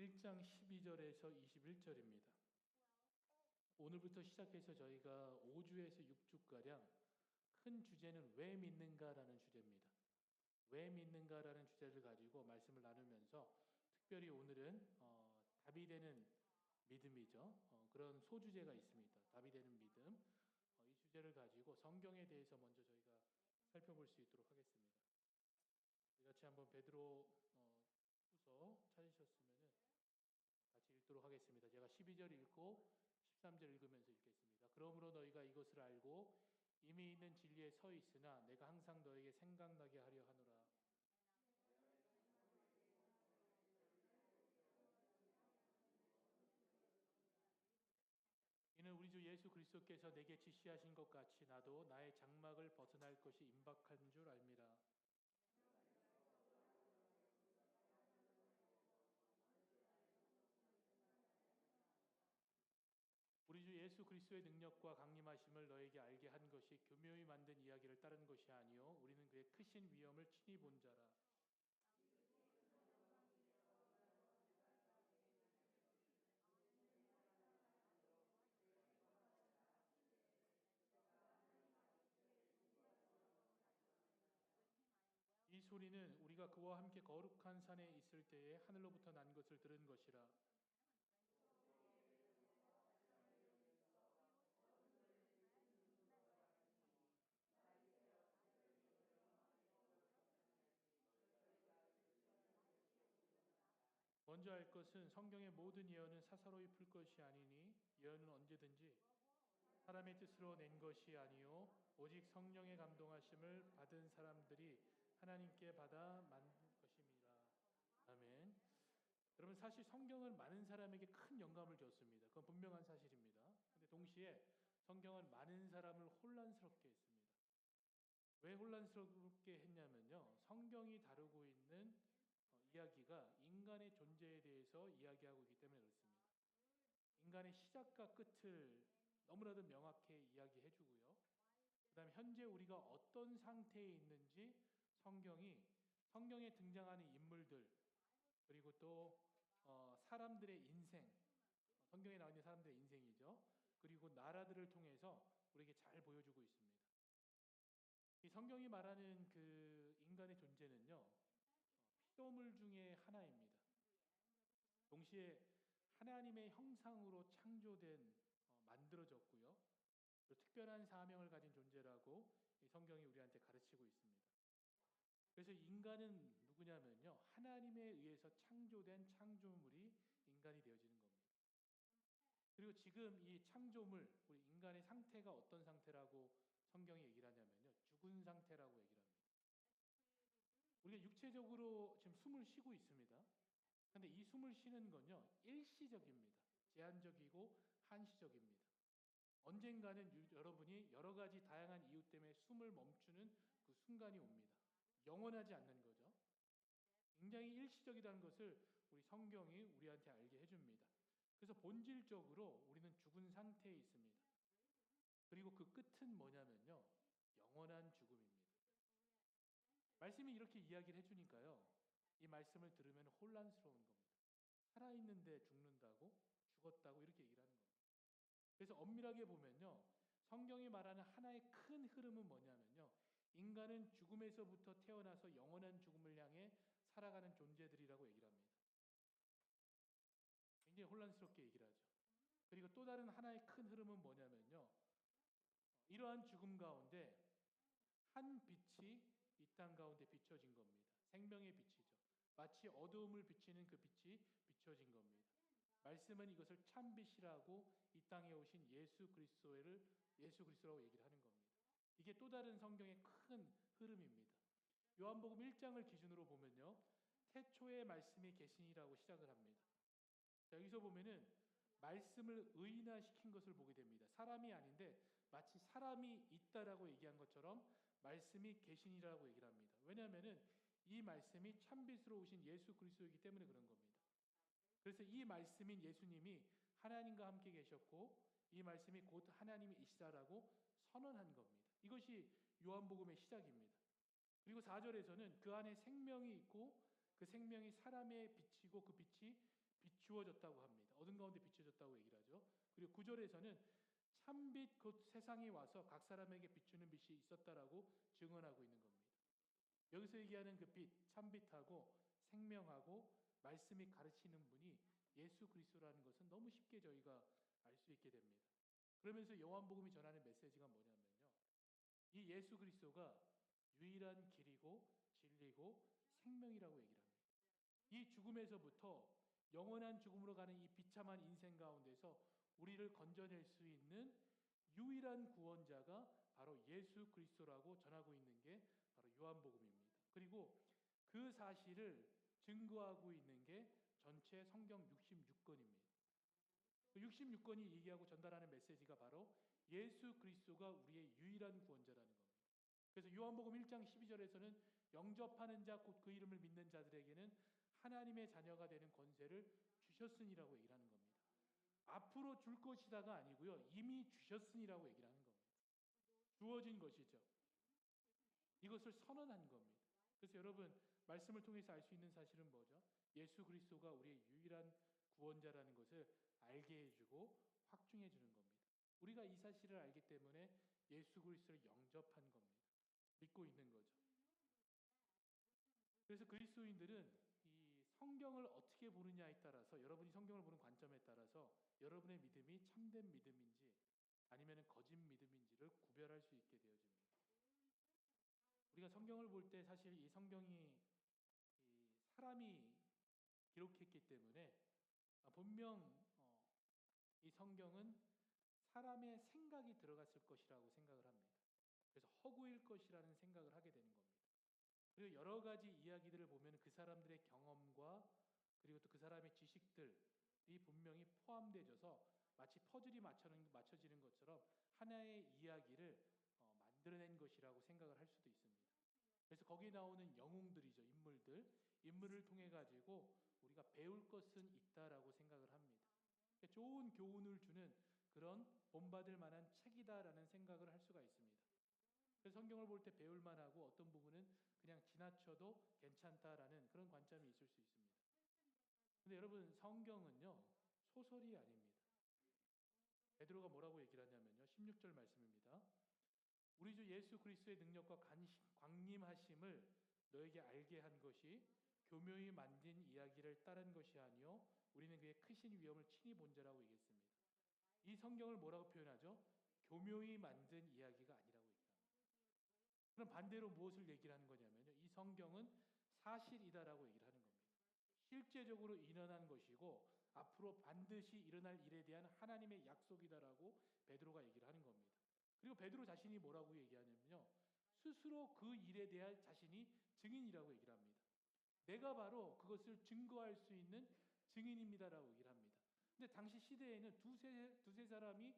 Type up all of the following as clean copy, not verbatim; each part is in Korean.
1장 12절에서 21절입니다. 오늘부터 시작해서 저희가 5주에서 6주가량 큰 주제는 왜 믿는가라는 주제입니다. 왜 믿는가라는 주제를 가지고 말씀을 나누면서 특별히 오늘은 답이 되는 믿음이죠. 그런 소주제가 있습니다. 답이 되는 믿음. 이 주제를 가지고 성경에 대해서 먼저 저희가 살펴볼 수 있도록 하겠습니다. 우리 같이 한번 베드로 후서 찾으셨으면 같이 읽도록 하겠습니다. 제가 12절 읽고 13절 읽으면서 읽겠습니다. 그러므로 너희가 이것을 알고 이미 있는 진리에 서 있으나 내가 항상 너에게 생각나게 하려 하노라. 이는 우리 주 예수 그리스도께서 내게 지시하신 것 같이 나도 나의 장막을 벗어날 것이 임박한 줄 알미라. 우리 주 예수 그리스도의 능력과 강림하심을 너에게 알게 한 것이 교묘히 만든 이야기를 따른 것이 아니요 우리는 그의 크신 위엄을 친히 본 자라. 이 소리는 우리가 그와 함께 거룩한 산에 있을 때에 하늘로부터 난 것을 들은 것이라. 먼저 알 것은 성경의 모든 예언은 사사로이 풀 것이 아니니 예언은 언제든지 사람의 뜻으로 낸 것이 아니요 오직 성령의 감동하심을 받은 사람들이 하나님께 받아 만든 것입니다. 아멘. 여러분 사실 성경은 많은 사람에게 큰 영감을 줬습니다. 그건 분명한 사실입니다. 근데 동시에 성경은 많은 사람을 혼란스럽게 했습니다. 왜 혼란스럽게 했냐면요. 성경이 다루고 있는 이야기가 인간의 존재에 대해서 이야기하고 있기 때문에 그렇습니다. 인간의 시작과 끝을 너무나도 명확히 이야기해 주고요. 그 다음에 현재 우리가 어떤 상태에 있는지 성경에 등장하는 인물들 그리고 또 사람들의 인생, 성경에 나와 있는 사람들의 인생이죠. 그리고 나라들을 통해서 우리에게 잘 보여주고 있습니다. 이 성경이 말하는 그 인간의 존재는요. 피조물 중에 하나입니다. 동시에 하나님의 형상으로 창조된 만들어졌고요. 또 특별한 사명을 가진 존재라고 이 성경이 우리한테 가르치고 있습니다. 그래서 인간은 누구냐면요. 하나님에 의해서 창조된 창조물이 인간이 되어지는 겁니다. 그리고 지금 이 창조물, 우리 인간의 상태가 어떤 상태라고 성경이 얘기를 하냐면요. 죽은 상태라고 얘기를 합니다. 우리가 육체적으로 지금 숨을 쉬고 있습니다. 그런데 이 숨을 쉬는 건요. 일시적입니다. 제한적이고 한시적입니다. 언젠가는 여러분이 여러 가지 다양한 이유 때문에 숨을 멈추는 그 순간이 옵니다. 영원하지 않는 거죠. 굉장히 일시적이라는 것을 우리 성경이 우리한테 알게 해줍니다. 그래서 본질적으로 우리는 죽은 상태에 있습니다. 그리고 그 끝은 뭐냐면요. 영원한 죽음입니다. 말씀이 이렇게 이야기를 해주니까요. 이 말씀을 들으면 혼란스러운 겁니다. 살아있는데 죽는다고? 죽었다고? 이렇게 얘기를 하는 겁니다. 그래서 엄밀하게 보면요. 성경이 말하는 하나의 큰 흐름은 뭐냐면요. 인간은 죽음에서부터 태어나서 영원한 죽음을 향해 살아가는 존재들이라고 얘기를 합니다. 굉장히 혼란스럽게 얘기를 하죠. 그리고 또 다른 하나의 큰 흐름은 뭐냐면요. 이러한 죽음 가운데 한 빛이 이 땅 가운데 비춰진 겁니다. 생명의 빛이죠. 마치 어두움을 비치는 그 빛이 비춰진 겁니다. 말씀은 이것을 참빛이라고 이 땅에 오신 예수 그리스도라고 얘기를 하는 겁니다. 이게 또 다른 성경의 큰 흐름입니다. 요한복음 1장을 기준으로 보면요. 태초에 말씀이 계시니라고 시작을 합니다. 자, 여기서 보면은 말씀을 의인화시킨 것을 보게 됩니다. 사람이 아닌데 마치 사람이 있다라고 얘기한 것처럼 말씀이 계시니라고 얘기를 합니다. 왜냐하면은 이 말씀이 참빛으로 오신 예수 그리스도이기 때문에 그런 겁니다. 그래서 이 말씀인 예수님이 하나님과 함께 계셨고 이 말씀이 곧 하나님이시다라고 선언한 겁니다. 이것이 요한복음의 시작입니다. 그리고 4절에서는 그 안에 생명이 있고 그 생명이 사람의 빛이고 그 빛이 비추어졌다고 합니다. 어둠 가운데 비춰졌다고 얘기를 하죠. 그리고 9절에서는 참빛 곧 세상에 와서 각 사람에게 비추는 빛이 있었다라고 증언하고 있는 겁니다. 여기서 얘기하는 그 빛, 참빛하고 생명하고 말씀이 가르치는 분이 예수 그리스도라는 것은 너무 쉽게 저희가 알 수 있게 됩니다. 그러면서 요한복음이 전하는 메시지가 뭐냐면요. 이 예수 그리스도가 유일한 길이고 진리고 생명이라고 얘기를 합니다. 이 죽음에서부터 영원한 죽음으로 가는 이 비참한 인생 가운데서 우리를 건져낼 수 있는 유일한 구원자가 바로 예수 그리스도라고 전하고 있는 게 바로 요한복음입니다. 그리고 그 사실을 증거하고 있는 게 전체 성경 66권입니다. 그 66권이 얘기하고 전달하는 메시지가 바로 예수 그리스도가 우리의 유일한 구원자라는 겁니다. 그래서 요한복음 1장 12절에서는 영접하는 자 곧 그 이름을 믿는 자들에게는 하나님의 자녀가 되는 권세를 주셨으니라고 얘기를 하는 겁니다. 앞으로 줄 것이다가 아니고요. 이미 주셨으니라고 얘기를 하는 겁니다. 주어진 것이죠. 이것을 선언한 겁니다. 그래서 여러분 말씀을 통해서 알 수 있는 사실은 뭐죠? 예수 그리스도가 우리의 유일한 구원자라는 것을 알게 해주고 확증해 주는 겁니다. 우리가 이 사실을 알기 때문에 예수 그리스도를 영접한 겁니다. 믿고 있는 거죠. 그래서 그리스도인들은 이 성경을 어떻게 보느냐에 따라서 여러분이 성경을 보는 관점에 따라서 여러분의 믿음이 참된 믿음인지 아니면 거짓 믿음인지를 구별할 수 있게 되어집니다. 우리가 성경을 볼 때 사실 이 성경이 이 사람이 기록했기 때문에 분명 이 성경은 사람의 생각이 들어갔을 것이라고 생각을 합니다. 그래서 허구일 것이라는 생각을 하게 되는 겁니다. 그리고 여러 가지 이야기들을 보면 그 사람들의 경험과 그리고 또 그 사람의 지식들이 분명히 포함되어서 마치 퍼즐이 맞춰지는 것처럼 하나의 이야기를 만들어낸 것이라고 생각을 할 수도 있습니다. 그래서 거기에 나오는 영웅들이죠. 인물을 통해 가지고 우리가 배울 것은 있다라고 생각을 합니다. 그러니까 좋은 교훈을 주는 그런 본받을 만한 책이다라는 생각을 할 수가 있습니다. 그래서 성경을 볼 때 배울 만하고 어떤 부분은 그냥 지나쳐도 괜찮다라는 그런 관점이 있을 수 있습니다. 근데 여러분 성경은요 소설이 아닙니다. 베드로가 뭐라고 얘기를 하냐면요. 16절 말씀입니다. 우리 주 예수 그리스도의 능력과 광림하심을 너에게 알게 한 것이 교묘히 만든 이야기를 따른 것이 아니요 우리는 그의 크신 위엄을 친히 본 자라고 얘기했습니다. 이 성경을 뭐라고 표현하죠? 교묘히 만든 이야기가 아니라고 얘기합니다. 그럼 반대로 무엇을 얘기를 하는 거냐면요. 이 성경은 사실이다라고 얘기를 하는 겁니다. 실제적으로 일어난 것이고 앞으로 반드시 일어날 일에 대한 하나님의 약속이다라고 베드로가 얘기를 하는 겁니다. 그리고 베드로 자신이 뭐라고 얘기하냐면요. 스스로 그 일에 대한 자신이 증인이라고 얘기를 합니다. 내가 바로 그것을 증거할 수 있는 증인입니다라고 얘기를 합니다. 근데 당시 시대에는 두세 사람이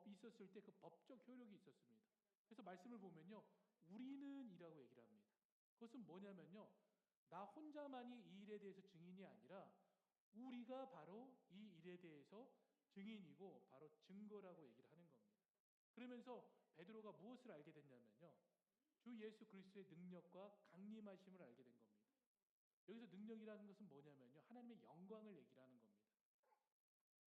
있었을 때 그 법적 효력이 있었습니다. 그래서 말씀을 보면요. 우리는이라고 얘기를 합니다. 그것은 뭐냐면요. 나 혼자만이 이 일에 대해서 증인이 아니라 우리가 바로 이 일에 대해서 증인이고 바로 증거라고 얘기를 하는 겁니다. 그러면서 베드로가 무엇을 알게 됐냐면요. 주 예수 그리스도의 능력과 강림하심을 알게 된 겁니다. 여기서 능력이라는 것은 뭐냐면요. 하나님의 영광을 얘기를 하는 겁니다.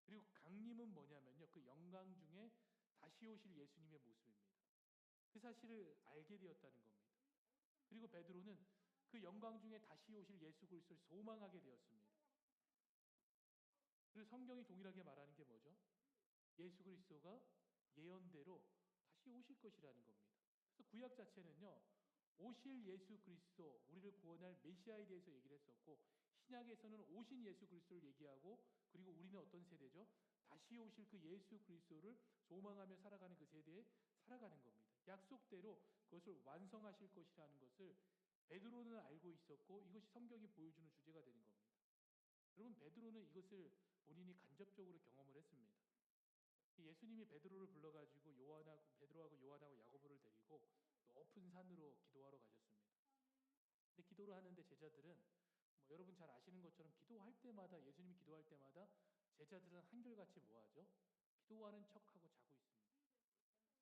그리고 강림은 뭐냐면요. 그 영광 중에 다시 오실 예수님의 모습입니다. 그 사실을 알게 되었다는 겁니다. 그리고 베드로는 그 영광 중에 다시 오실 예수 그리스도를 소망하게 되었습니다. 그리고 성경이 동일하게 말하는 게 뭐죠? 예수 그리스도가 예언대로 다시 오실 것이라는 겁니다. 그래서 구약 자체는요. 오실 예수 그리스도, 우리를 구원할 메시아에 대해서 얘기를 했었고 신약에서는 오신 예수 그리스도를 얘기하고 그리고 우리는 어떤 세대죠? 다시 오실 그 예수 그리스도를 소망하며 살아가는 그 세대에 살아가는 겁니다. 약속대로 그것을 완성하실 것이라는 것을 베드로는 알고 있었고 이것이 성경이 보여주는 주제가 되는 겁니다. 여러분 베드로는 이것을 본인이 간접적으로 경험을 했습니다. 예수님이 베드로를 불러가지고 베드로하고 요한하고 야고보를 데리고 높은 산으로 기도하러 가셨습니다. 근데 기도를 하는데 제자들은 여러분 잘 아시는 것처럼 기도할 때마다 예수님이 기도할 때마다 제자들은 한결같이 뭐하죠? 기도하는 척하고 자고 있습니다.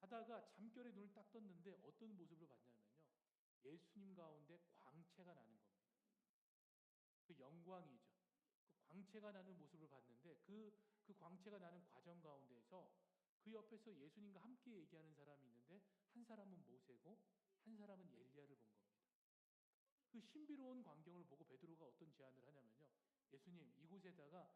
하다가 잠결에 눈을 딱 떴는데 어떤 모습을 봤냐면요. 예수님 가운데 광채가 나는 겁니다. 그 영광이죠. 그 광채가 나는 모습을 봤는데 그 광채가 나는 과정 가운데에서 그 옆에서 예수님과 함께 얘기하는 사람이 있는데 한 사람은 모세고 한 사람은 엘리야를 본 겁니다. 그 신비로운 광경을 보고 베드로가 어떤 제안을 하냐면요. 예수님, 이곳에다가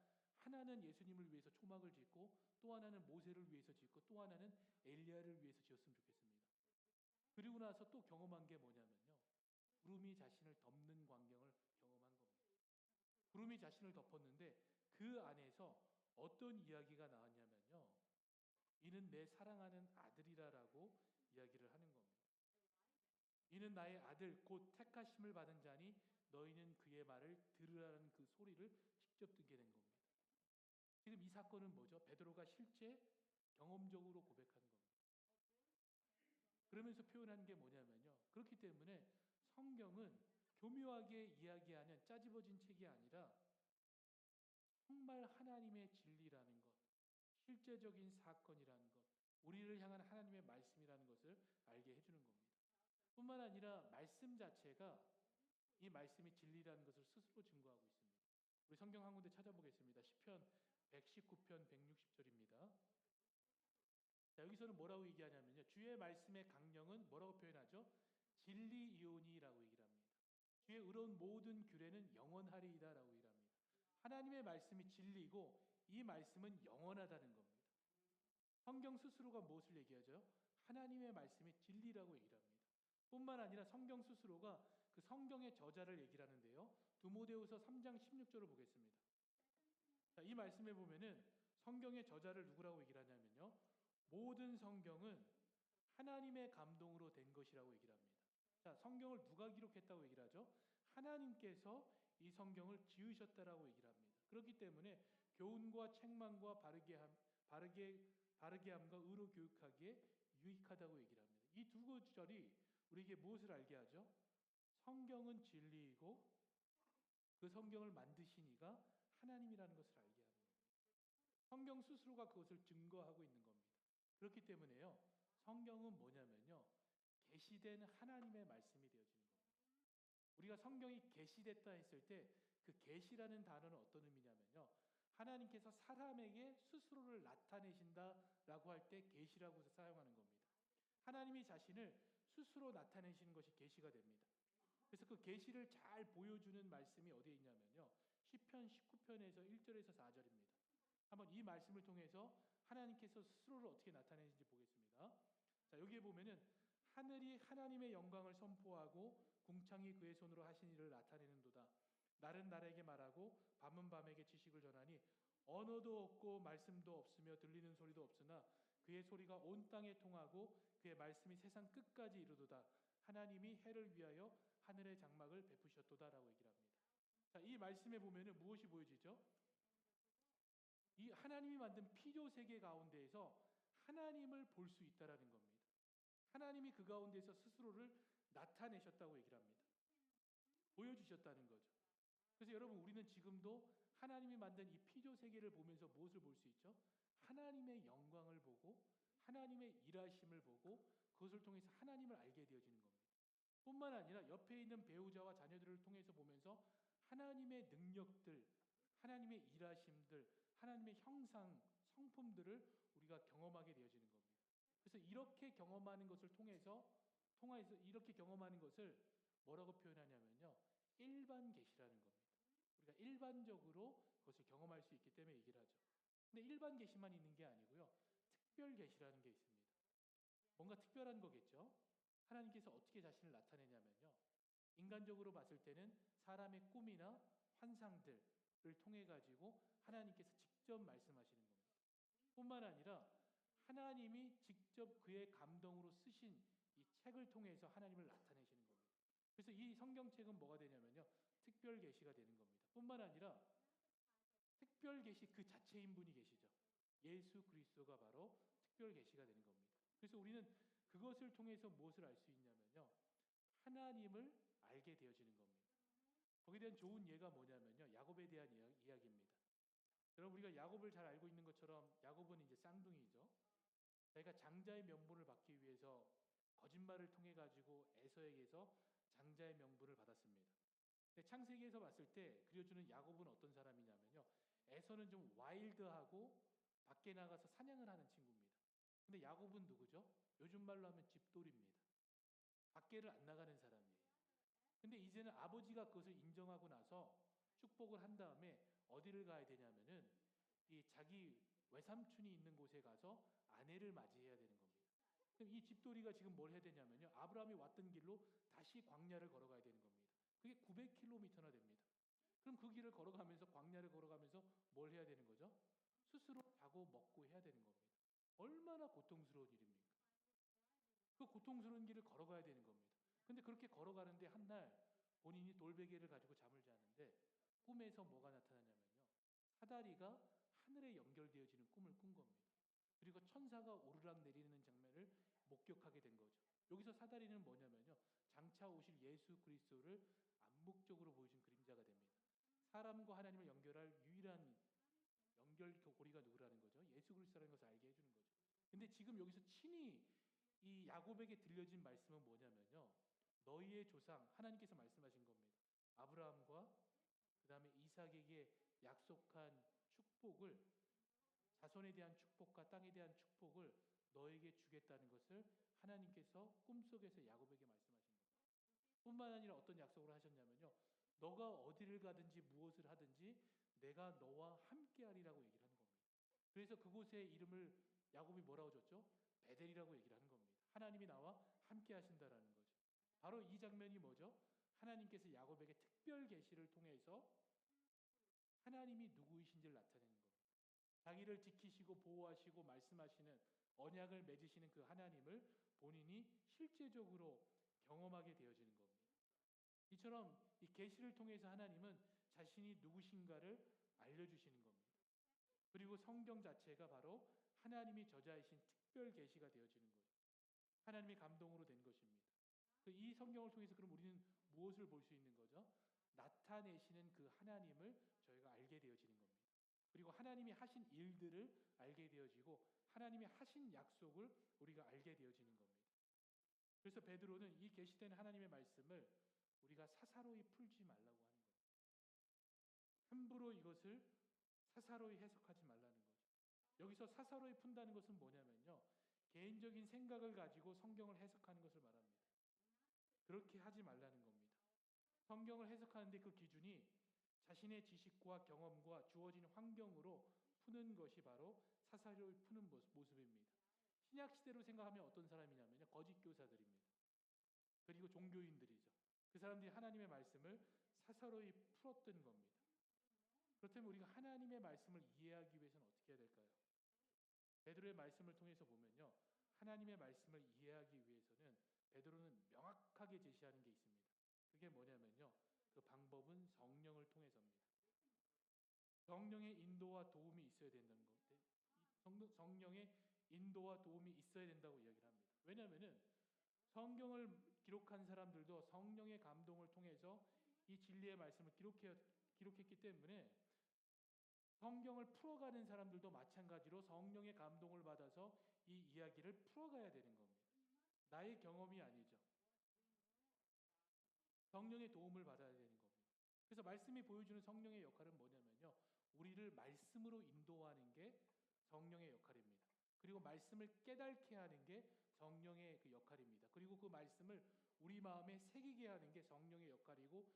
하나는 예수님을 위해서 초막을 짓고 또 하나는 모세를 위해서 짓고 또 하나는 엘리야를 위해서 지었으면 좋겠습니다. 그리고 나서 또 경험한 게 뭐냐면요. 구름이 자신을 덮는 광경을 경험한 겁니다. 구름이 자신을 덮었는데 그 안에서 어떤 이야기가 나왔냐면요. 이는 내 사랑하는 아들이라라고 이야기를 하는 겁니다. 이는 나의 아들 곧 택하심을 받은 자니 너희는 그의 말을 들으라는 그 소리를 직접 듣게 된 겁니다. 지금 이 사건은 뭐죠? 베드로가 실제 경험적으로 고백하는 겁니다. 그러면서 표현한 게 뭐냐면요. 그렇기 때문에 성경은 교묘하게 이야기하는 짜집어진 책이 아니라 정말 하나님의 진리라는 것, 실제적인 사건이라는 것, 우리를 향한 하나님의 말씀이라는 것을 알게 해주는 겁니다. 뿐만 아니라 말씀 자체가 이 말씀이 진리라는 것을 스스로 증거하고 있습니다. 우리 성경 한 군데 찾아보겠습니다. 시편 119편 160절입니다. 자, 여기서는 뭐라고 얘기하냐면요. 주의 말씀의 강령은 뭐라고 표현하죠? 진리이오니라고 얘기를 합니다. 주의 의로운 모든 규례는 영원하리이다라고 얘기를 합니다. 하나님의 말씀이 진리고 이 말씀은 영원하다는 겁니다. 성경 스스로가 무엇을 얘기하죠? 하나님의 말씀이 진리라고 얘기를 합니다. 뿐만 아니라 성경 스스로가 그 성경의 저자를 얘기를 하는데요. 디모데후서 3장 16절을 보겠습니다. 자, 이 말씀에 보면은 성경의 저자를 누구라고 얘기를 하냐면요. 모든 성경은 하나님의 감동으로 된 것이라고 얘기를 합니다. 자, 성경을 누가 기록했다고 얘기를 하죠? 하나님께서 이 성경을 지으셨다라고 얘기를 합니다. 그렇기 때문에 교훈과 책망과 바르게 함과 의로 교육하기에 유익하다고 얘기를 합니다. 이 두 구절이 우리에게 무엇을 알게 하죠? 성경은 진리이고 그 성경을 만드신 이가 하나님이라는 것을 알게 하는 겁니다. 성경 스스로가 그것을 증거하고 있는 겁니다. 그렇기 때문에요. 성경은 뭐냐면요. 계시된 하나님의 말씀이 되어지는 겁니다. 우리가 성경이 계시됐다 했을 때 그 계시라는 단어는 어떤 의미냐면요. 하나님께서 사람에게 스스로를 나타내신다라고 할 때 계시라고 사용하는 겁니다. 하나님이 자신을 스스로 나타내시는 것이 계시가 됩니다. 그래서 그 계시를 잘 보여주는 말씀이 어디에 있냐면요. 시편 19편에서 1절에서 4절입니다. 한번 이 말씀을 통해서 하나님께서 스스로를 어떻게 나타내는지 보겠습니다. 자, 여기에 보면은 하늘이 하나님의 영광을 선포하고 궁창이 그의 손으로 하신 일을 나타내는도다. 날은 날에게 말하고 밤은 밤에게 지식을 전하니 언어도 없고 말씀도 없으며 들리는 소리도 없으나 그의 소리가 온 땅에 통하고 그의 말씀이 세상 끝까지 이르도다. 하나님이 해를 위하여 하늘의 장막을 베푸셨도다라고 얘기를 합니다. 자, 이 말씀에 보면은 무엇이 보여지죠? 이 하나님이 만든 피조 세계 가운데에서 하나님을 볼 수 있다라는 겁니다. 하나님이 그 가운데서 스스로를 나타내셨다고 얘기를 합니다. 보여주셨다는 거죠. 그래서 여러분 우리는 지금도 하나님이 만든 이 피조 세계를 보면서 무엇을 볼 수 있죠? 하나님의 영광을 보고 하나님의 일하심을 보고 그것을 통해서 하나님을 알게 되어지는 겁니다. 뿐만 아니라 옆에 있는 배우자와 자녀들을 통해서 보면서 하나님의 능력들, 하나님의 일하심들, 하나님의 형상, 성품들을 우리가 경험하게 되어지는 겁니다. 그래서 이렇게 경험하는 것을 통해서 이렇게 경험하는 것을 뭐라고 표현하냐면요. 일반 계시라는 겁니다. 우리가 일반적으로 그것을 경험할 수 있기 때문에 얘기를 하죠. 근데 일반 계시만 있는 게 아니고요. 특별 계시라는 게 있습니다. 뭔가 특별한 거겠죠. 하나님께서 어떻게 자신을 나타내냐면요. 인간적으로 봤을 때는 사람의 꿈이나 환상들을 통해 가지고 하나님께서 직접 말씀하시는 겁니다. 뿐만 아니라 하나님이 직접 그의 감동으로 쓰신 이 책을 통해서 하나님을 나타내시는 겁니다. 그래서 이 성경책은 뭐가 되냐면요. 특별 계시가 되는 겁니다. 뿐만 아니라 특별 계시 그 자체인 분이 계시죠. 예수 그리스도가 바로 특별 계시가 되는 겁니다. 그래서 우리는 그것을 통해서 무엇을 알 수 있냐면요. 하나님을 알게 되어지는 겁니다. 거기에 대한 좋은 예가 뭐냐면요. 야곱에 대한 이야기입니다. 여러분 우리가 야곱을 잘 알고 있는 것처럼 야곱은 이제 쌍둥이죠. 자기가 장자의 명분을 받기 위해서 거짓말을 통해 가지고 에서에게서 장자의 명분을 받았습니다. 창세기에서 봤을 때 그려주는 야곱은 어떤 사람이냐면요. 에서는 좀 와일드하고 밖에 나가서 사냥을 하는 친구입니다. 근데 야곱은 누구죠? 요즘 말로 하면 집돌이입니다. 밖에를 안 나가는 사람이에요. 근데 이제는 아버지가 그것을 인정하고 나서 축복을 한 다음에 어디를 가야 되냐면은 이 자기 외삼촌이 있는 곳에 가서 아내를 맞이해야 되는 겁니다. 그럼 이 집돌이가 지금 뭘 해야 되냐면요. 아브라함이 왔던 길로 다시 광야를 걸어가야 되는 겁니다. 그게 900km나 됩니다. 그럼 그 길을 걸어가면서 광야를 걸어가면서 뭘 해야 되는 거죠? 스스로 자고 먹고 해야 되는 겁니다. 얼마나 고통스러운 일입니까? 그 고통스러운 길을 걸어가야 되는 겁니다. 근데 그렇게 걸어가는데 한날 본인이 돌베개를 가지고 잠을 자는데 꿈에서 뭐가 나타나냐면요. 사다리가 하늘에 연결되어지는 꿈을 꾼 겁니다. 그리고 천사가 오르락 내리는 장면을 목격하게 된 거죠. 여기서 사다리는 뭐냐면요. 장차 오실 예수 그리스도를 암묵적으로 보여준 그림자가 됩니다. 사람과 하나님을 연결할 유일한 연결고리가 누구라는 거죠? 예수 그리스도라는 것을 알게 해주는 거죠. 근데 지금 여기서 친히 이 야곱에게 들려진 말씀은 뭐냐면요. 너희의 조상 하나님께서 말씀하신 겁니다. 아브라함과 그 다음에 이삭에게 약속한 축복을 자손에 대한 축복과 땅에 대한 축복을 너에게 주겠다는 것을 하나님께서 꿈속에서 야곱에게 말씀하신 겁니다. 뿐만 아니라 어떤 약속을 하셨냐면요. 너가 어디를 가든지 무엇을 하든지 내가 너와 함께하리라고 얘기를 하는 겁니다. 그래서 그곳의 이름을 야곱이 뭐라고 줬죠? 베델이라고 얘기를 하는 겁니다. 하나님이 나와 함께 하신다라는 거죠. 바로 이 장면이 뭐죠? 하나님께서 야곱에게 특별 계시를 통해서 하나님이 누구이신지를 나타내는 겁니다. 자기를 지키시고 보호하시고 말씀하시는 언약을 맺으시는 그 하나님을 본인이 실제적으로 경험하게 되어지는 겁니다. 이처럼 이 계시를 통해서 하나님은 자신이 누구신가를 알려주시는 겁니다. 그리고 성경 자체가 바로 하나님이 저자이신 특별 계시가 되어지는 거죠. 하나님의 감동으로 된 것입니다. 이 성경을 통해서 그럼 우리는 무엇을 볼 수 있는 거죠? 나타내시는 그 하나님을 저희가 알게 되어지는 겁니다. 그리고 하나님이 하신 일들을 알게 되어지고 하나님이 하신 약속을 우리가 알게 되어지는 겁니다. 그래서 베드로는 이 계시된 하나님의 말씀을 우리가 사사로이 풀지 말라고 하는 겁니다. 함부로 이것을 사사로이 해석하지 말라는 거죠. 여기서 사사로이 푼다는 것은 뭐냐면요. 개인적인 생각을 가지고 성경을 해석하는 것을 말합니다. 그렇게 하지 말라는 겁니다. 성경을 해석하는데 그 기준이 자신의 지식과 경험과 주어진 환경으로 푸는 것이 바로 사사로이 푸는 모습입니다. 신약시대로 생각하면 어떤 사람이냐면요. 거짓 교사들입니다. 그리고 종교인들이죠. 그 사람들이 하나님의 말씀을 사사로이 풀었던 겁니다. 그렇다면 우리가 하나님의 말씀을 이해하기 위해서는 어떻게 해야 될까요? 베드로의 말씀을 통해서 보면요. 하나님의 말씀을 이해하기 위해서는 베드로는 명확하게 제시하는 게 있습니다. 그게 뭐냐면요. 그 방법은 성령을 통해서입니다. 성령의 인도와 도움이 있어야 된다는 건데 성령의 인도와 도움이 있어야 된다고 이야기를 합니다. 왜냐하면 성경을 기록한 사람들도 성령의 감동을 통해서 이 진리의 말씀을 기록했기 때문에 성경을 풀어가는 사람들도 마찬가지로 성령의 감동을 받아서 이 이야기를 풀어가야 되는 겁니다. 나의 경험이 아니죠. 성령의 도움을 받아야 되는 겁니다. 그래서 말씀이 보여주는 성령의 역할은 뭐냐면요. 우리를 말씀으로 인도하는 게 성령의 역할입니다. 그리고 말씀을 깨닫게 하는 게 성령의 그 역할입니다. 그리고 그 말씀을 우리 마음에 새기게 하는 게 성령의 역할이고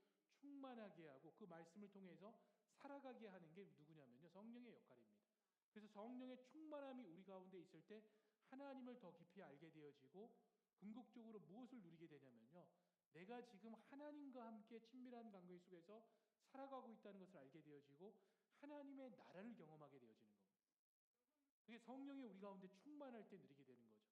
충만하게 하고 그 말씀을 통해서 살아가게 하는 게 누구냐면요. 성령의 역할입니다. 그래서 성령의 충만함이 우리 가운데 있을 때 하나님을 더 깊이 알게 되어지고 궁극적으로 무엇을 누리게 되냐면요. 내가 지금 하나님과 함께 친밀한 관계 속에서 살아가고 있다는 것을 알게 되어지고 하나님의 나라를 경험하게 되어지는 겁니다. 그게 성령이 우리 가운데 충만할 때 누리게 되는 거죠.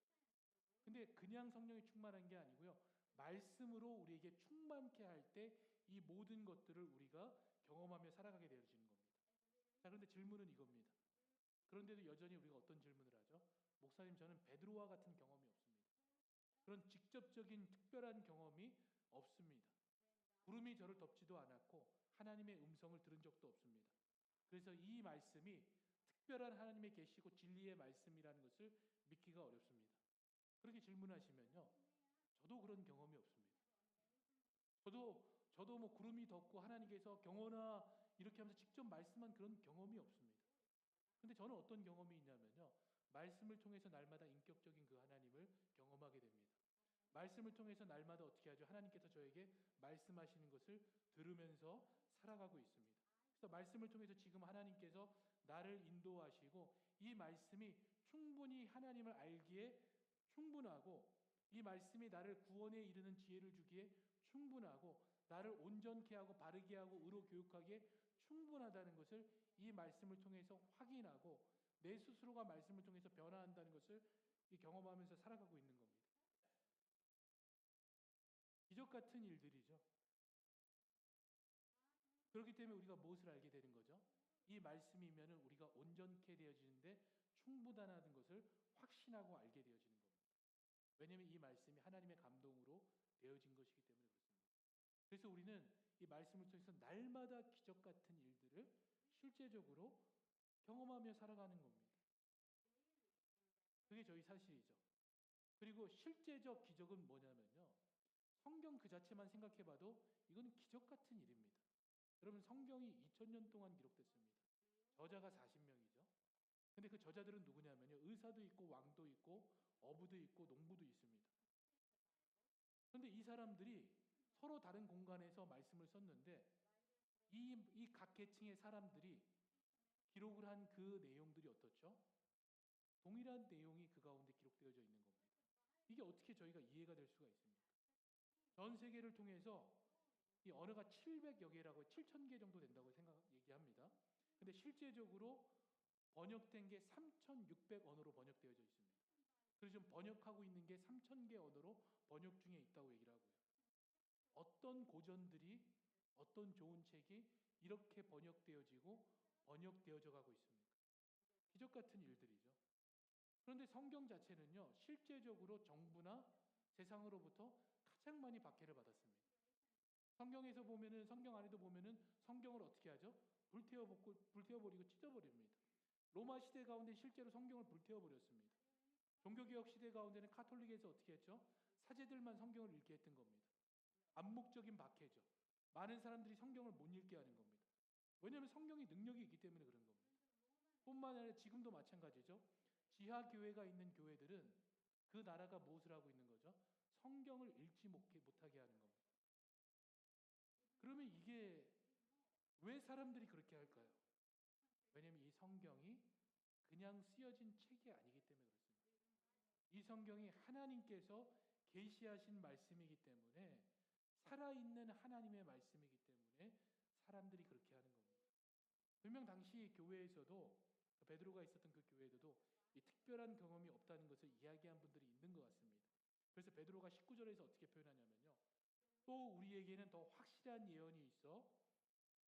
근데 그냥 성령이 충만한 게 아니고요. 말씀으로 우리에게 충만케 할 때 이 모든 것들을 우리가 경험하며 살아가게 되어지는 겁니다. 자, 그런데 질문은 이겁니다. 그런데도 여전히 우리가 어떤 질문을 하죠? 목사님, 저는 베드로와 같은 경험이 없습니다. 그런 직접적인 특별한 경험이 없습니다. 구름이 저를 덮지도 않았고 하나님의 음성을 들은 적도 없습니다. 그래서 이 말씀이 특별한 하나님의 계시고 진리의 말씀이라는 것을 믿기가 어렵습니다. 그렇게 질문하시면요. 저도 그런 경험이 없습니다. 저도 저도 뭐 구름이 덮고 하나님께서 경호나 이렇게 하면서 직접 말씀한 그런 경험이 없습니다. 근데 저는 어떤 경험이 있냐면요. 말씀을 통해서 날마다 인격적인 그 하나님을 경험하게 됩니다. 말씀을 통해서 날마다 어떻게 하죠? 하나님께서 저에게 말씀하시는 것을 들으면서 살아가고 있습니다. 그래서 말씀을 통해서 지금 하나님께서 나를 인도하시고 이 말씀이 충분히 하나님을 알기에 충분하고 이 말씀이 나를 구원에 이르는 지혜를 주기에 충분하고 나를 온전케 하고 바르게 하고 의로 교육하기에 충분하다는 것을 이 말씀을 통해서 확인하고 내 스스로가 말씀을 통해서 변화한다는 것을 경험하면서 살아가고 있는 겁니다. 기적 같은 일들이죠. 그렇기 때문에 우리가 무엇을 알게 되는 거죠? 이 말씀이면 우리가 온전케 되어지는데 충분하다는 것을 확신하고 알게 되어지는 겁니다. 왜냐하면 이 말씀이 하나님의 감동으로 되어진 것이기 때문에 그렇습니다. 그래서 우리는 이 말씀을 통해서 날마다 기적 같은 일들을 실제적으로 경험하며 살아가는 겁니다. 그게 저희 사실이죠. 그리고 실제적 기적은 뭐냐면요. 성경 그 자체만 생각해봐도 이건 기적 같은 일입니다. 여러분 성경이 2000년 동안 기록됐습니다. 저자가 40명이죠. 근데 그 저자들은 누구냐면요. 의사도 있고 왕도 있고 어부도 있고 농부도 있습니다. 그런데 이 사람들이 서로 다른 공간에서 말씀을 썼는데 이 각 계층의 사람들이 기록을 한 그 내용들이 어떻죠? 동일한 내용이 그 가운데 기록되어져 있는 겁니다. 이게 어떻게 저희가 이해가 될 수가 있습니까? 전 세계를 통해서 이 언어가 700여 개라고 7,000개 정도 된다고 얘기합니다. 근데 실제적으로 번역된 게 3,600 언어로 번역되어져 있습니다. 그래서 지금 번역하고 있는 게 3,000개 언어로 번역 중에 있다고 얘기를 하고요. 어떤 고전들이 어떤 좋은 책이 이렇게 번역되어지고 번역되어져 가고 있습니까? 기적 같은 일들이죠. 그런데 성경 자체는요. 실제적으로 정부나 세상으로부터 가장 많이 박해를 받았습니다. 성경에서 보면은 성경 안에도 보면은 성경을 어떻게 하죠? 불태워버리고 찢어버립니다. 로마 시대 가운데 실제로 성경을 불태워버렸습니다. 종교개혁 시대 가운데는 카톨릭에서 어떻게 했죠? 사제들만 성경을 읽게 했던 겁니다. 암묵적인 박해죠. 많은 사람들이 성경을 못 읽게 하는 겁니다. 왜냐하면 성경이 능력이 있기 때문에 그런 겁니다. 뿐만 아니라 지금도 마찬가지죠. 지하교회가 있는 교회들은 그 나라가 무엇을 하고 있는 거죠? 성경을 읽지 못하게 하는 겁니다. 그러면 이게 왜 사람들이 그렇게 할까요? 왜냐하면 이 성경이 그냥 쓰여진 책이 아니기 때문에 그렇습니다. 이 성경이 하나님께서 계시하신 말씀이기 때문에 살아있는 하나님의 말씀이기 때문에 사람들이 그렇게 하는 겁니다. 분명 당시 교회에서도 베드로가 있었던 그 교회에도 이 특별한 경험이 없다는 것을 이야기한 분들이 있는 것 같습니다. 그래서 베드로가 19절에서 어떻게 표현하냐면요. 또 우리에게는 더 확실한 예언이 있어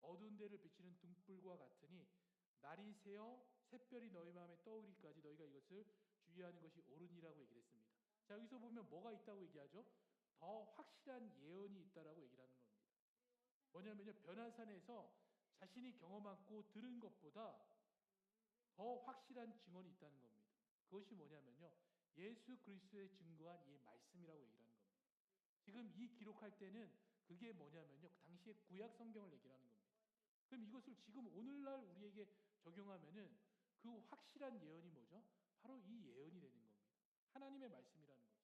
어두운 데를 비치는 등불과 같으니 날이 새어 샛별이 너희 마음에 떠오르기까지 너희가 이것을 주의하는 것이 옳으니라고 얘기를 했습니다. 자, 여기서 보면 뭐가 있다고 얘기하죠? 더 확실한 예언이 있다라고 얘기를 하는 겁니다. 뭐냐면요. 변화산에서 자신이 경험하고 들은 것보다 더 확실한 증언이 있다는 겁니다. 그것이 뭐냐면요. 예수 그리스도의 증거한 이 말씀이라고 얘기를 하는 겁니다. 지금 이 기록할 때는 그게 뭐냐면요. 그 당시에 구약 성경을 얘기를 하는 겁니다. 그럼 이것을 지금 오늘날 우리에게 적용하면은 그 확실한 예언이 뭐죠? 바로 이 예언이 되는 겁니다. 하나님의 말씀이라는 거죠.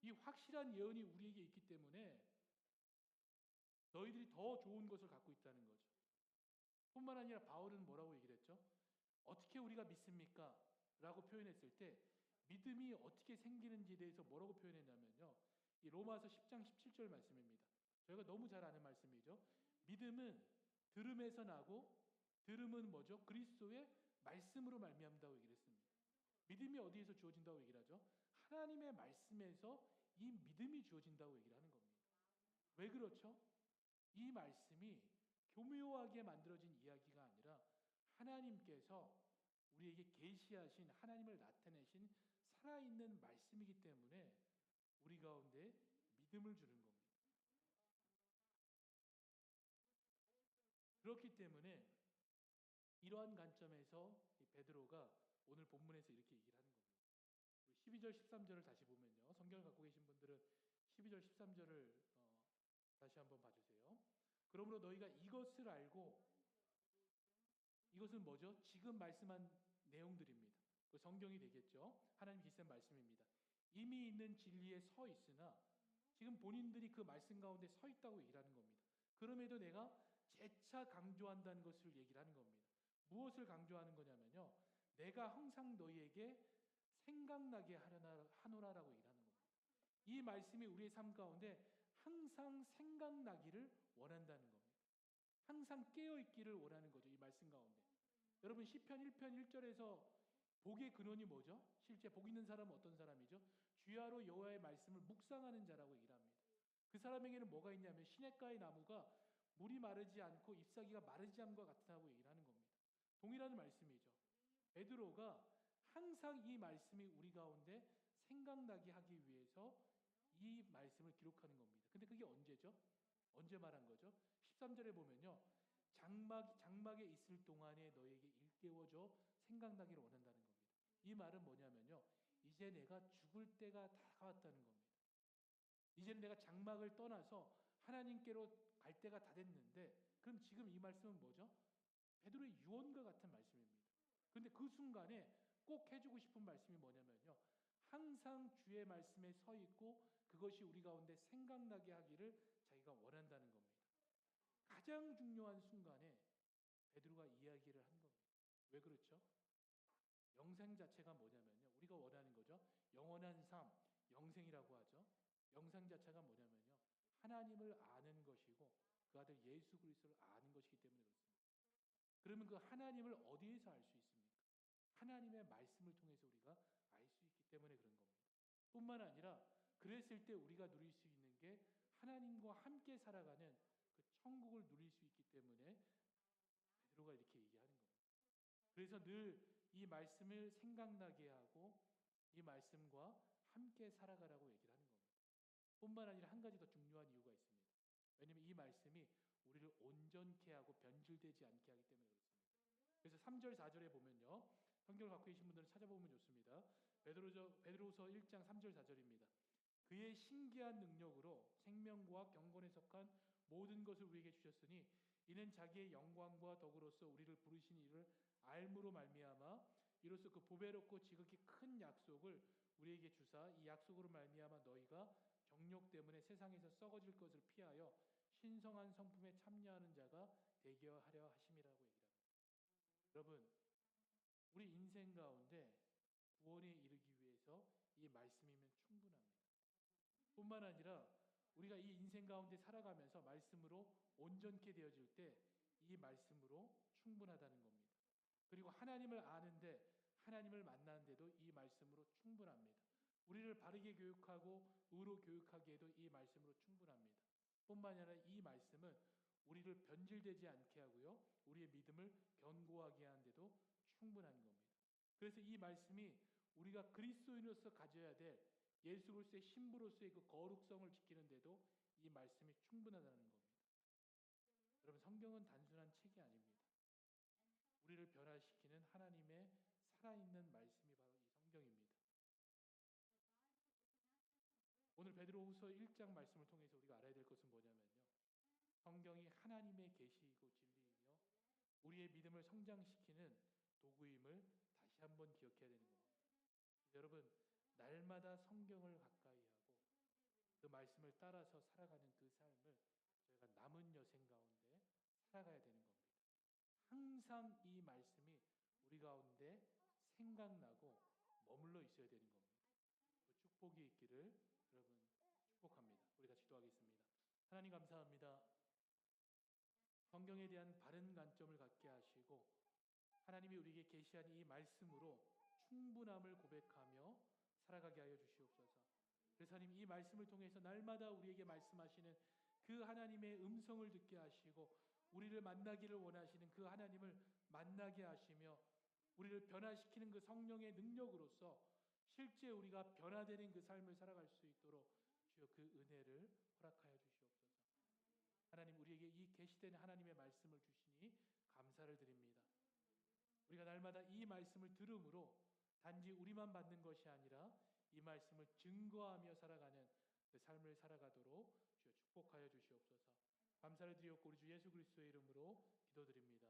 이 확실한 예언이 우리에게 있기 때문에 너희들이 더 좋은 것을 갖고 있다는 거죠. 뿐만 아니라 바울은 뭐라고 얘기를 했죠? 어떻게 우리가 믿습니까? 라고 표현했을 때 믿음이 어떻게 생기는지에 대해서 뭐라고 표현했냐면요. 이 로마서 10장 17절 말씀입니다. 저희가 너무 잘 아는 말씀이죠. 믿음은 들음에서 나고 들음은 뭐죠? 그리스도의 말씀으로 말미암다고 얘기를 했습니다. 믿음이 어디에서 주어진다고 얘기를 하죠? 하나님의 말씀에서 이 믿음이 주어진다고 얘기를 하는 겁니다. 왜 그렇죠? 이 말씀이 교묘하게 만들어진 이야기가 아니라 하나님께서 우리에게 계시하신 하나님을 나타내신 살아있는 말씀이기 때문에 우리 가운데 믿음을 주는 겁니다. 그렇기 때문에 이러한 관점에서 베드로가 오늘 본문에서 이렇게 얘기를 하는 겁니다. 12절 13절을 다시 보면요. 성경을 갖고 계신 분들은 12절 13절을 다시 한번 봐주세요. 그러므로 너희가 이것을 알고, 이것은 뭐죠? 지금 말씀한 내용들입니다. 그 성경이 되겠죠. 하나님 계시된 말씀입니다. 이미 있는 진리에 서 있으나 지금 본인들이 그 말씀 가운데 서 있다고 얘기를 하는 겁니다. 그럼에도 내가 재차 강조한다는 것을 얘기를 하는 겁니다. 무엇을 강조하는 거냐면요. 내가 항상 너희에게 생각나게 하노라라고 얘기를 하는 겁니다. 이 말씀이 우리의 삶 가운데 항상 생각나기를 원한다는 겁니다. 항상 깨어있기를 원하는 거죠. 이 말씀 가운데. 여러분 시편 1편 1절에서 복의 근원이 뭐죠? 실제 복 있는 사람은 어떤 사람이죠? 주야로 여호와의 말씀을 묵상하는 자라고 얘기를 합니다. 그 사람에게는 뭐가 있냐면 시냇가의 나무가 물이 마르지 않고 잎사귀가 마르지 않음과 같다고 얘기를 하는 겁니다. 동일한 말씀이죠. 베드로가 항상 이 말씀이 우리 가운데 생각나게 하기 위해서 이 말씀을 기록하는 겁니다. 근데 그게 언제죠? 언제 말한 거죠? 13절에 보면요. 장막에 있을 동안에 너에게 일깨워줘 생각나기를 원한다는 겁니다. 이 말은 뭐냐면요. 이제 내가 죽을 때가 다가왔다는 겁니다. 이제는 내가 장막을 떠나서 하나님께로 갈 때가 다 됐는데 그럼 지금 이 말씀은 뭐죠? 베드로의 유언과 같은 말씀입니다. 그런데 그 순간에 꼭 해주고 싶은 말씀이 뭐냐면요. 항상 주의 말씀에 서 있고 그것이 우리 가운데 생각나게 하기를 자기가 원한다는 겁니다. 가장 중요한 순간에 베드로가 이야기를 한 겁니다. 왜 그렇죠? 영생 자체가 뭐냐면요. 우리가 원하는 거죠. 영원한 삶, 영생이라고 하죠. 영생 자체가 뭐냐면요. 하나님을 아는 것이고 그 아들 예수 그리스도를 아는 것이기 때문에 그렇습니다. 그러면 그 하나님을 어디에서 알 수 있습니까? 하나님의 말씀을 통해서 우리가 알 수 있기 때문에 그런 겁니다. 뿐만 아니라 그랬을 때 우리가 누릴 수 있는 게 하나님과 함께 살아가는 그 천국을 누릴 수 있기 때문에 베드로가 이렇게 얘기하는 겁니다. 그래서 늘 이 말씀을 생각나게 하고 이 말씀과 함께 살아가라고 얘기를 하는 겁니다. 뿐만 아니라 한 가지 더 중요한 이유가 있습니다. 왜냐하면 이 말씀이 우리를 온전케 하고 변질되지 않게 하기 때문에 그렇습니다. 그래서 3절 4절에 보면요. 성경을 갖고 계신 분들은 찾아보면 좋습니다. 베드로서 1장 3절 4절입니다. 그의 신기한 능력으로 생명과 경건에 속한 모든 것을 우리에게 주셨으니 이는 자기의 영광과 덕으로서 우리를 부르신 이를 알므로 말미암아 이로써 그 보배롭고 지극히 큰 약속을 우리에게 주사 이 약속으로 말미암아 너희가 정욕 때문에 세상에서 썩어질 것을 피하여 신성한 성품에 참여하는 자가 되게 하려 하심이라고 얘기를 합니다. 여러분 우리 인생 가운데 구원에 이르기 위해서 이 말씀이면 충분합니다. 뿐만 아니라 우리가 이 인생 가운데 살아가면서 말씀으로 온전케 되어질 때 이 말씀으로 충분하다는 겁니다. 그리고 하나님을 아는데 하나님을 만나는데도 이 말씀으로 충분합니다. 우리를 바르게 교육하고 의로 교육하기에도 이 말씀으로 충분합니다. 뿐만 아니라 이 말씀은 우리를 변질되지 않게 하고요. 우리의 믿음을 견고하게 하는데도 충분한 겁니다. 그래서 이 말씀이 우리가 그리스도인으로서 가져야 될 예수 그리스도의 신부로서의 그 거룩성을 지키는데도 이 말씀이 충분하다는 겁니다. 여러분 성경은 단순한 책이 아닙니다. 우리를 변화시키는 하나님의 살아있는 말씀이 바로 이 성경입니다. 오늘 베드로후서 1장 말씀을 통해서 우리가 알아야 될 것은 뭐냐면요. 성경이 하나님의 계시이고 진리이며 우리의 믿음을 성장시키는 도구임을 다시 한번 기억해야 되는 겁니다. 여러분 날마다 성경을 가까이 하고 그 말씀을 따라서 살아가는 그 삶을 저희가 남은 여생 가운데 살아가야 되는 겁니다. 항상 이 말씀이 우리 가운데 생각나고 머물러 있어야 되는 겁니다. 그 축복이 있기를 여러분 축복합니다. 우리 같이 기도하겠습니다. 하나님 감사합니다. 성경에 대한 바른 관점을 갖게 하시고 하나님이 우리에게 계시한 이 말씀으로 충분함을 고백하며 살아가게 하여 주시옵소서. 그래서 하나님 이 말씀을 통해서 날마다 우리에게 말씀하시는 그 하나님의 음성을 듣게 하시고 우리를 만나기를 원하시는 그 하나님을 만나게 하시며 우리를 변화시키는 그 성령의 능력으로서 실제 우리가 변화되는 그 삶을 살아갈 수 있도록 주여 그 은혜를 허락하여 주시옵소서. 하나님 우리에게 이 계시된 하나님의 말씀을 주시니 감사를 드립니다. 우리가 날마다 이 말씀을 들음으로 단지 우리만 받는 것이 아니라 이 말씀을 증거하며 살아가는 그 삶을 살아가도록 주여 축복하옵소서. 축복하여 주시옵소서. 감사를 드리옵고 우리 주 예수 그리스도의 이름으로 기도드립니다.